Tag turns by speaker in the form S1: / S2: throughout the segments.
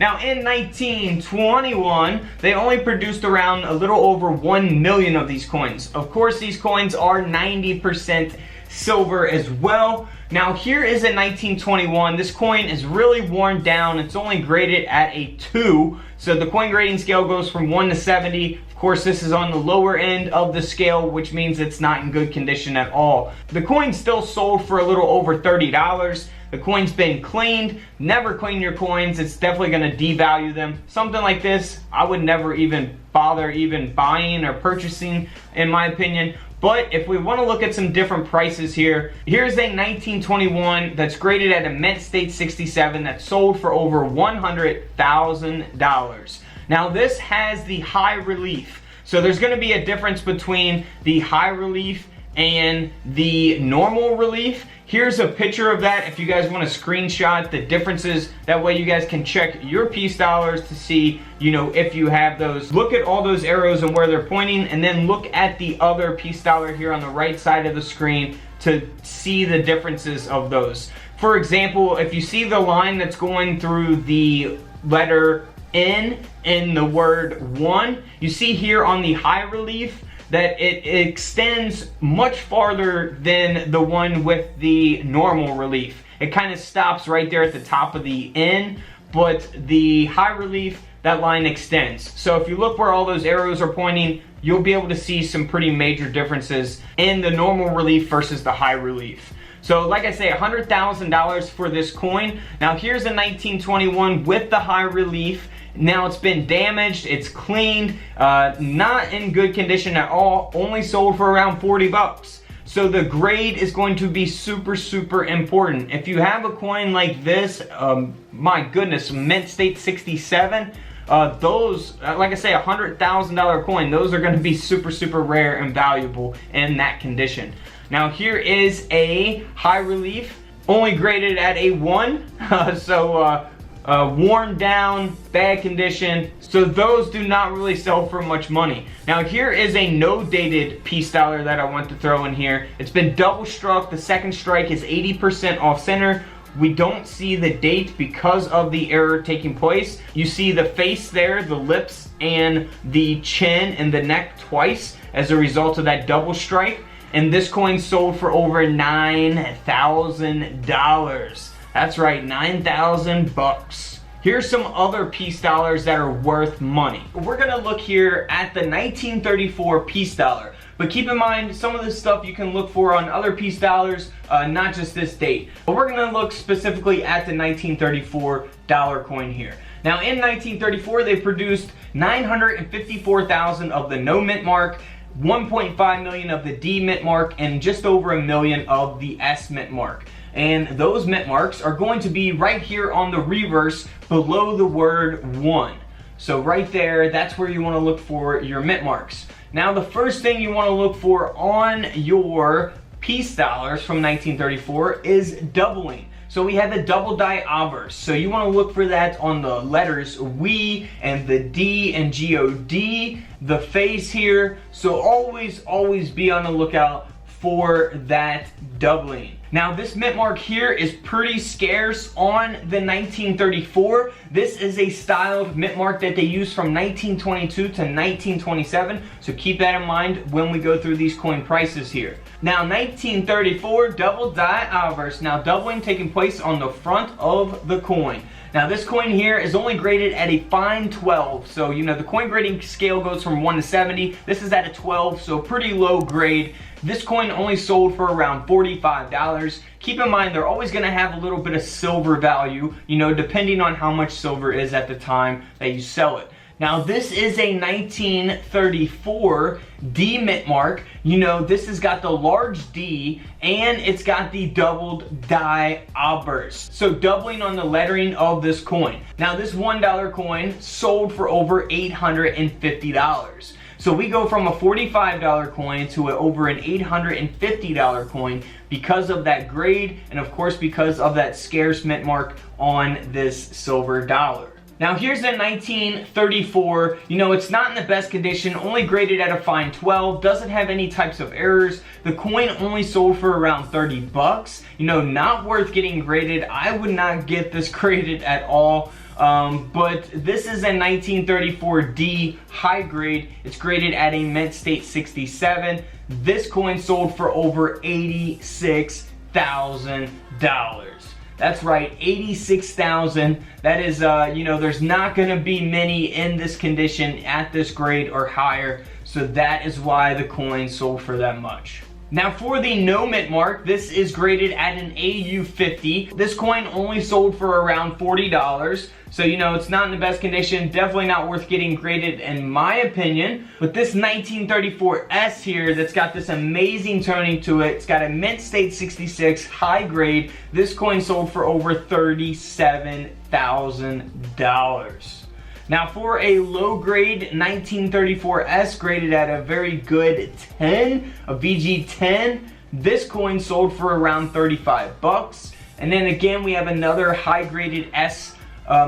S1: Now in 1921, they only produced around a little over 1 million of these coins. Of course, these coins are 90% silver as well. Now here is a 1921. This coin is really worn down. It's only graded at a 2. So the coin grading scale goes from 1 to 70. Of course, this is on the lower end of the scale, which means it's not in good condition at all. The coin still sold for a little over $30. The coin's been cleaned. Never clean your coins. It's definitely going to devalue them. Something like this, I would never even bother buying or purchasing, in my opinion. But if we want to look at some different prices here, here's a 1921 that's graded at a mint state 67 that sold for over $100,000. Now this has the high relief. So there's going to be a difference between the high relief and the normal relief. Here's a picture of that if you guys want to screenshot the differences. That way you guys can check your peace dollars to see, you know, if you have those. Look at all those arrows and where they're pointing, and then look at the other peace dollar here on the right side of the screen to see the differences of those. For example, if you see the line that's going through the letter N in the word 1, you see here on the high relief that it extends much farther than the one with the normal relief. It kind of stops right there at the top of the N, but the high relief, that line extends. So if you look where all those arrows are pointing, you'll be able to see some pretty major differences in the normal relief versus the high relief. So like I say, $100,000 for this coin. Now here's a 1921 with the high relief. Now it's been damaged, it's cleaned, not in good condition at all, only sold for around 40 bucks. So the grade is going to be super, super important. If you have a coin like this, my goodness, mint state 67, those, like I say, $100,000 coin, those are going to be super, super rare and valuable in that condition. Now here is a high relief, only graded at a 1, worn down, bad condition, so those do not really sell for much money. Now here is a no dated peace dollar that I want to throw in here. It's been double struck. The second strike is 80% off center. We don't see the date because of the error taking place. You see the face there, the lips, and the chin and the neck twice as a result of that double strike. And this coin sold for over $9,000. That's right, 9,000 bucks. Here's some other peace dollars that are worth money. We're gonna look here at the 1934 peace dollar. But keep in mind, some of this stuff you can look for on other peace dollars, not just this date. But we're gonna look specifically at the 1934 dollar coin here. Now in 1934, they produced 954,000 of the no mint mark, 1.5 million of the D mint mark, and just over 1 million of the S mint mark. And those mint marks are going to be right here on the reverse below the word 1. So right there, that's where you want to look for your mint marks. Now the first thing you want to look for on your peace dollars from 1934 is doubling. So we have the double die obverse. So you want to look for that on the letters we and the D and God, the face here. So always be on the lookout for that doubling. Now this mint mark here is pretty scarce on the 1934. This is a styled mint mark that they use from 1922 to 1927. So keep that in mind when we go through these coin prices here. Now 1934 double die obverse. Now doubling taking place on the front of the coin. Now this coin here is only graded at a fine 12. So you know the coin grading scale goes from 1 to 70. This is at a 12, so pretty low grade. This coin only sold for around $45. Keep in mind they're always going to have a little bit of silver value, you know, depending on how much silver is at the time that you sell it. Now this is a 1934 D mint mark. You know, this has got the large D and it's got the doubled die obverse. So doubling on the lettering of this coin. Now this $1 coin sold for over $850. So we go from a $45 coin to over an $850 coin because of that grade and of course because of that scarce mint mark on this silver dollar. Now here's the 1934, you know, it's not in the best condition, only graded at a fine 12, doesn't have any types of errors. The coin only sold for around 30 bucks, you know, not worth getting graded. I would not get this graded at all. But this is a 1934D high grade. It's graded at a mint state 67. This coin sold for over $86,000. That's right, $86,000. That is, you know, there's not gonna be many in this condition at this grade or higher. So that is why the coin sold for that much. Now for the no mint mark, this is graded at an AU50. This coin only sold for around $40. So, you know, it's not in the best condition. Definitely not worth getting graded in my opinion. But this 1934S here that's got this amazing toning to it. It's got a mint state 66 high grade. This coin sold for over $37,000. Now for a low grade 1934S graded at a very good 10, a VG10, this coin sold for around 35 bucks. And then again, we have another high graded S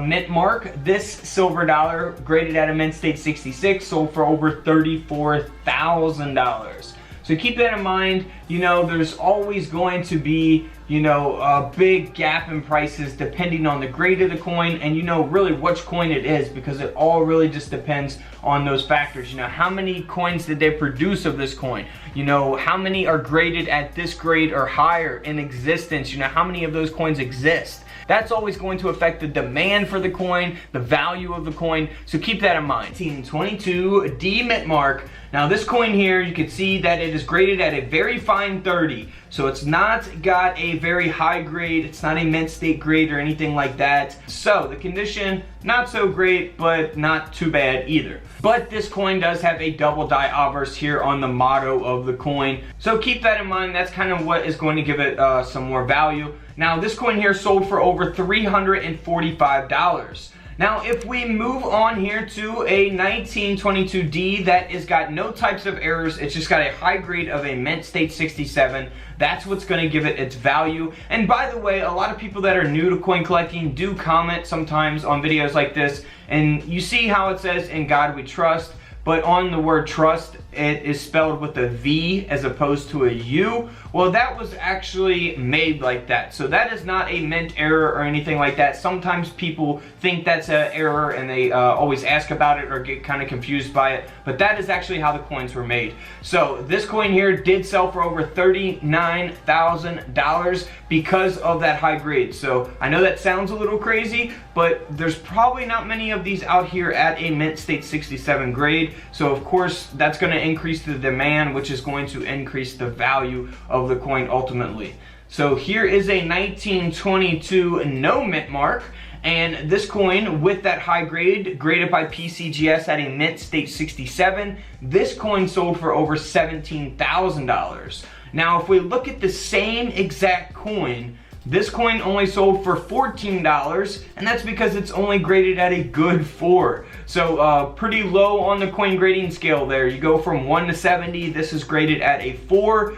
S1: mint mark. This silver dollar graded at a mint state 66 sold for over $34,000. So keep that in mind. You know, there's always going to be, you know, a big gap in prices depending on the grade of the coin and, you know, really which coin it is, because it all really just depends on those factors. You know, how many coins did they produce of this coin? You know, how many are graded at this grade or higher in existence? You know, how many of those coins exist? That's always going to affect the demand for the coin, the value of the coin, so keep that in mind. 1922 D mint mark. Now this coin here, you can see that it is graded at a very fine 30. So it's not got a very high grade, it's not a mint state grade or anything like that. So the condition, not so great, but not too bad either. But this coin does have a double die obverse here on the motto of the coin. So keep that in mind, that's kind of what is going to give it some more value. Now this coin here sold for over $345. Now if we move on here to a 1922D that has got no types of errors, it's just got a high grade of a mint state 67, that's what's going to give it its value. And by the way, a lot of people that are new to coin collecting do comment sometimes on videos like this, and you see how it says "In God We Trust," but on the word trust, it is spelled with a V as opposed to a U. Well, that was actually made like that. So that is not a mint error or anything like that. Sometimes people think that's an error and they always ask about it or get kind of confused by it. But that is actually how the coins were made. So this coin here did sell for over $39,000 because of that high grade. So I know that sounds a little crazy, but there's probably not many of these out here at a mint state 67 grade. So of course, that's going to increase the demand, which is going to increase the value of the coin ultimately. So here is a 1922 no mint mark, and this coin with that high grade, graded by PCGS at a mint state 67, this coin sold for over $17,000. Now if we look at the same exact coin, this coin only sold for $14, and that's because it's only graded at a good 4. So pretty low on the coin grading scale there. You go from 1 to 70, this is graded at a 4.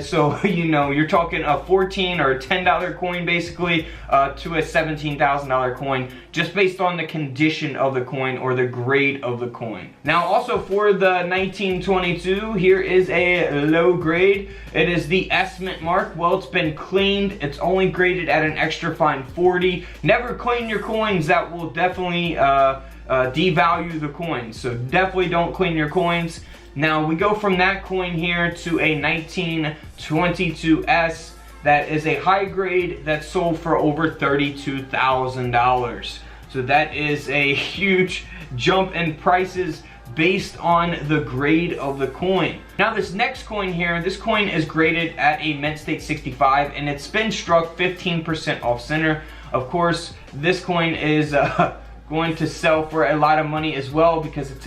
S1: So, you know, you're talking a $14 or a $10 coin basically to a $17,000 coin, just based on the condition of the coin or the grade of the coin. Now also for the 1922, here is a low grade. It is the S mint mark. Well, it's been cleaned. It's only graded at an extra fine 40. Never clean your coins. That will definitely devalue the coins. So definitely don't clean your coins. Now we go from that coin here to a 1922S that is a high grade that sold for over $32,000. So that is a huge jump in prices based on the grade of the coin. Now this next coin here, this coin is graded at a mint state 65 and it's been struck 15% off center. Of course, this coin is going to sell for a lot of money as well because it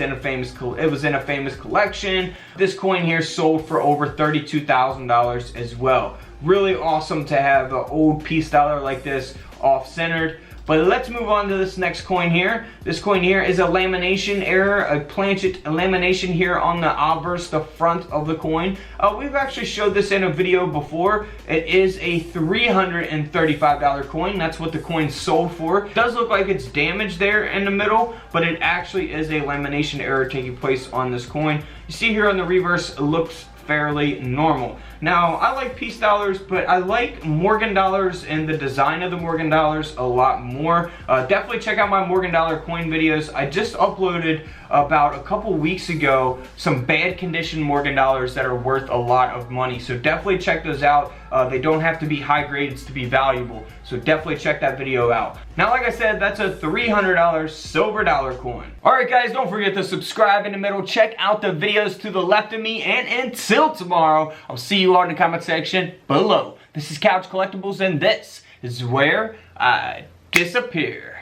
S1: was in a famous collection. This coin here sold for over $32,000 as well. Really awesome to have an old piece dollar like this off-centered. But let's move on to this next coin here. This coin here is a lamination error, a planchet lamination here on the obverse, the front of the coin. We've actually showed this in a video before. It is a $335 coin. That's what the coin sold for. It does look like it's damaged there in the middle, but it actually is a lamination error taking place on this coin. You see here on the reverse, it looks fairly normal. Now, I like piece dollars, but I like Morgan dollars and the design of the Morgan dollars a lot more. Definitely check out my Morgan dollar coin videos. I just uploaded about a couple weeks ago some bad condition Morgan dollars that are worth a lot of money. So definitely check those out. They don't have to be high grades to be valuable. So definitely check that video out. Now, like I said, that's a $300 silver dollar coin. Alright guys, don't forget to subscribe in the middle. Check out the videos to the left of me. And until tomorrow, I'll see you all in the comment section below. This is Couch Collectibles, and this is where I disappear.